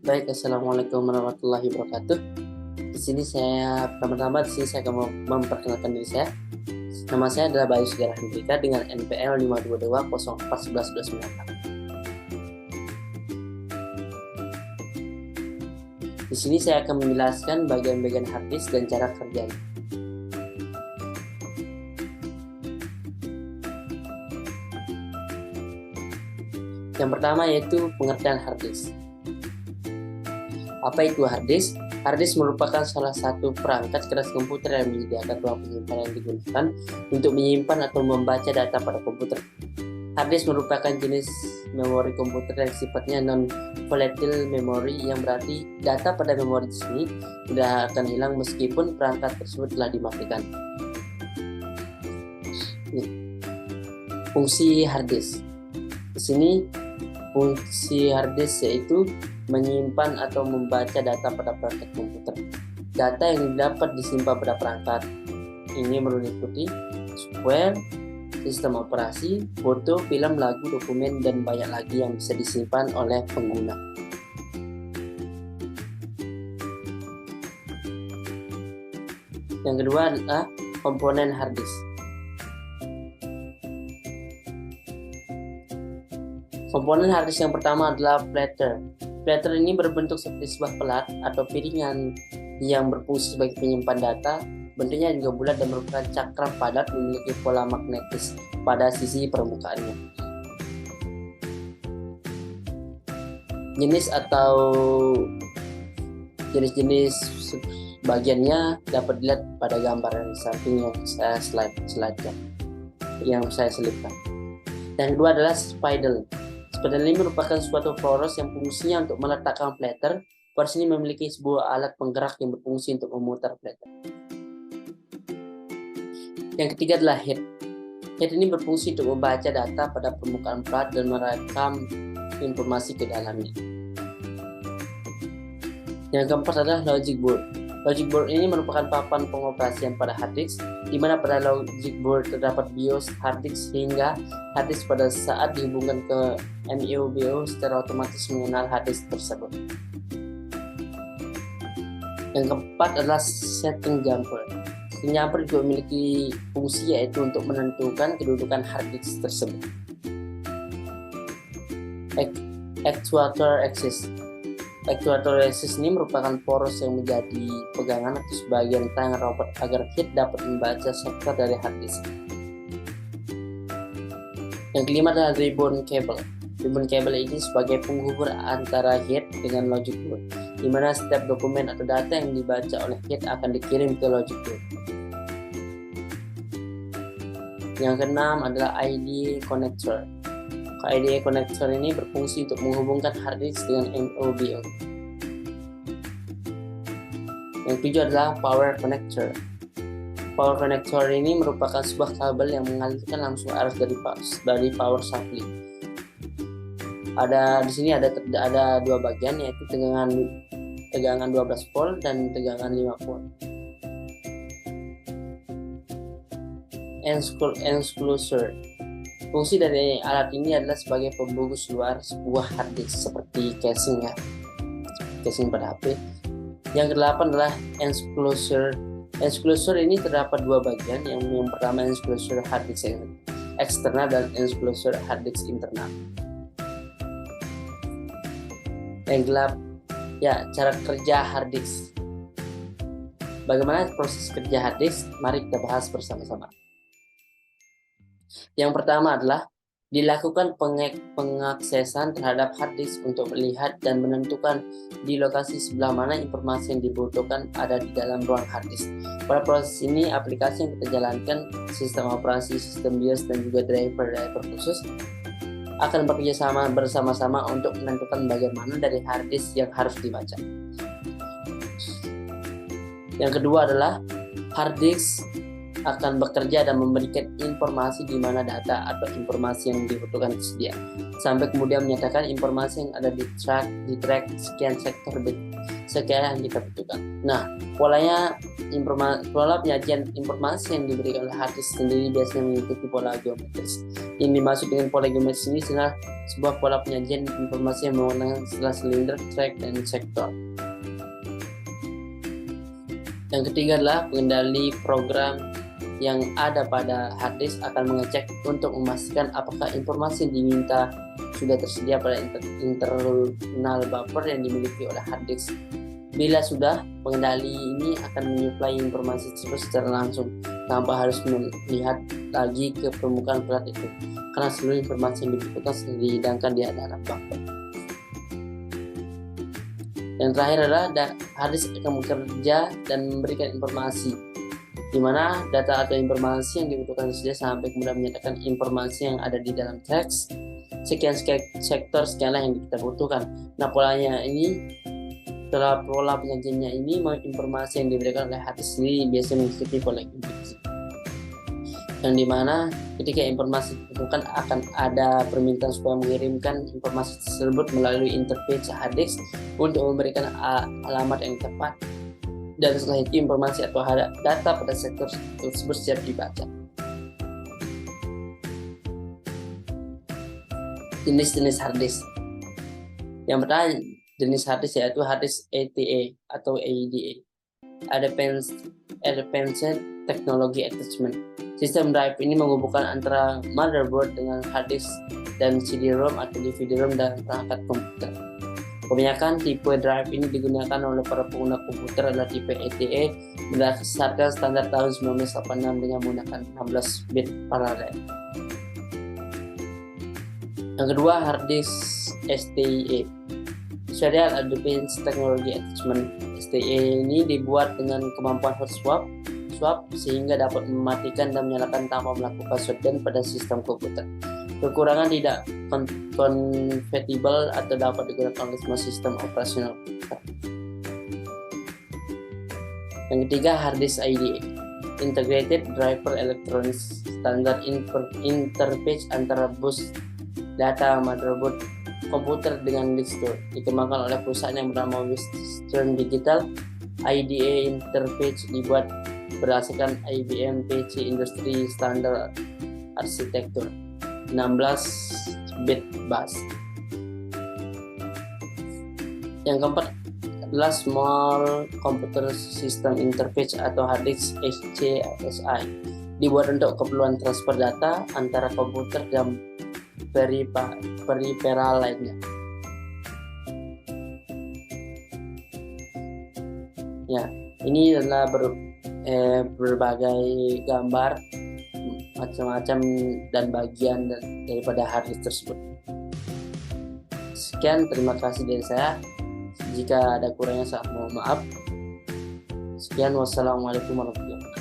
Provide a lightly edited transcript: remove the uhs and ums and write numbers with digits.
Baik, assalamualaikum warahmatullahi wabarakatuh. Pertama-tama di sini saya akan memperkenalkan diri saya. Nama saya adalah Bayu Sugara Hendrika dengan NPL 52204111198. Di sini saya akan menjelaskan bagian-bagian harddisk dan cara kerjanya. Yang pertama yaitu pengertian harddisk. Apa itu harddisk? Harddisk merupakan salah satu perangkat keras komputer yang menyediakan ruang penyimpanan yang digunakan untuk menyimpan atau membaca data pada komputer. Harddisk merupakan jenis memori komputer yang sifatnya non-volatile memory, yang berarti data pada memori di sini tidak akan hilang meskipun perangkat tersebut telah dimatikan. Fungsi harddisk. Di sini fungsi harddisk yaitu menyimpan atau membaca data pada perangkat komputer. Data yang dapat disimpan pada perangkat ini meliputi software, sistem operasi, foto, film, lagu, dokumen, dan banyak lagi yang bisa disimpan oleh pengguna. Yang kedua adalah komponen harddisk. Komponen harddisk yang pertama adalah platter. Platter ini berbentuk seperti sebuah pelat atau piringan yang berfungsi sebagai penyimpan data. Bentuknya juga bulat dan merupakan cakram padat memiliki pola magnetis pada sisi permukaannya. Jenis atau jenis-jenis bagiannya dapat dilihat pada gambar yang di samping yang saya selipkan. Yang kedua adalah spindle. Spindle ini merupakan suatu poros yang fungsinya untuk meletakkan platter. Poros ini memiliki sebuah alat penggerak yang berfungsi untuk memutar platter. Yang ketiga adalah head. Head ini berfungsi untuk membaca data pada permukaan plat dan merekam informasi ke dalamnya. Yang keempat adalah logic board. Logic board ini merupakan papan pengoperasian pada harddisk, di mana pada logic board terdapat BIOS harddisk, sehingga harddisk pada saat dihubungkan ke MIO secara otomatis mengenal harddisk tersebut. Yang keempat adalah setting jumper. Setting jumper juga memiliki fungsi yaitu untuk menentukan kedudukan harddisk tersebut. Actuator axis. Actuator axis ini merupakan poros yang menjadi pegangan atau sebagian tangan robot agar head dapat membaca sektor dari harddisk. Yang kelima adalah ribbon cable. Ribbon cable ini sebagai penghubung antara head dengan logic board, di mana setiap dokumen atau data yang dibaca oleh head akan dikirim ke logic board. Yang keenam adalah IDE connector. IDE connector ini berfungsi untuk menghubungkan harddisk dengan MOBO. Yang ketujuh adalah power connector. Power connector ini merupakan sebuah kabel yang mengalirkan langsung arus dari power supply. Di sini ada dua bagian, yaitu tegangan 12 volt dan tegangan 5 volt. Enclosure. Fungsi dari alat ini adalah sebagai pembungkus luar sebuah harddisk seperti casing pada HP. Yang kedelapan adalah enclosure. Enclosure ini terdapat dua bagian. Yang pertama enclosure harddisk eksternal dan enclosure harddisk internal. Cara kerja harddisk. Bagaimana proses kerja harddisk? Mari kita bahas bersama-sama. Yang pertama adalah dilakukan pengaksesan terhadap harddisk untuk melihat dan menentukan di lokasi sebelah mana informasi yang dibutuhkan ada di dalam ruang harddisk. Pada proses ini, aplikasi yang kita jalankan, sistem operasi, sistem BIOS, dan juga driver khusus akan bekerja bersama-sama untuk menentukan bagian mana dari harddisk yang harus dibaca. Yang kedua adalah harddisk akan bekerja dan memberikan informasi di mana data atau informasi yang dibutuhkan tersedia, sampai kemudian menyatakan informasi yang ada di track sekian sektor bit. sekiranya yang kita butuhkan. Nah, pola penyajian informasi yang diberikan oleh hard disk sendiri biasanya mengikuti pola geometris. Yang dimaksud dengan pola geometris ini adalah sebuah pola penyajian informasi yang menggunakan istilah silinder, track, dan sektor. Yang ketiga adalah pengendali program yang ada pada hard disk akan mengecek untuk memastikan apakah informasi yang diminta sudah tersedia pada internal buffer yang dimiliki oleh hard disk. Bila sudah, pengendali ini akan menyuplai informasi tersebut secara langsung tanpa harus melihat lagi ke permukaan flat itu, karena seluruh informasi yang dibutuhkan sudah dihidangkan di dalam buffer. Yang terakhir adalah hard disk akan bekerja dan memberikan informasi, di mana data atau informasi yang dibutuhkan saja sampai kemudian menyatakan informasi yang ada di dalam teks. Sekian sektor sekianlah yang kita butuhkan. Nah, polanya ini, setelah pola penyajiannya ini, informasi yang diberikan oleh hard disk sendiri biasanya mengikuti pola geometris, yang dimana ketika informasi dibutuhkan akan ada permintaan supaya mengirimkan informasi tersebut melalui interface hard disk untuk memberikan alamat yang tepat. Dan setelah itu informasi atau data pada sektor tersebut siap dibaca. Jenis-jenis hard disk. Yang pertama jenis hard disk yaitu hard disk ATA atau AEDA. Advanced Technology Attachment. Sistem drive ini menghubungkan antara motherboard dengan hard disk dan CD-ROM atau DVD-ROM dan perangkat komputer. Kebanyakan tipe drive ini digunakan oleh para pengguna komputer adalah tipe ATA berdasarkan standar tahun 1986 dengan menggunakan 16 bit paralel. Yang kedua, hard disk STIA. Serial Advanced Technology Attachment. STIA ini dibuat dengan kemampuan hot swap sehingga dapat mematikan dan menyalakan tanpa melakukan shutdown pada sistem komputer. Kekurangan tidak compatible atau dapat digunakan oleh semua sistem operasional. Yang ketiga, hard disk IDE, Integrated Driver Electronics Standard Interface antara bus data motherboard komputer dengan disk store, dikembangkan oleh perusahaan yang bernama Western Digital. IDE interface dibuat berdasarkan IBM PC Industry Standard Architecture 16 bit bus. Yang keempat adalah Small Computer System Interface atau hard disk SCSI, dibuat untuk keperluan transfer data antara komputer dan peripheral lainnya. Ya, ini adalah berbagai gambar macam-macam dan bagian daripada hard disk tersebut. Sekian, terima kasih dari saya. Jika ada kurangnya saya mohon maaf. Sekian, wassalamualaikum warahmatullahi wabarakatuh.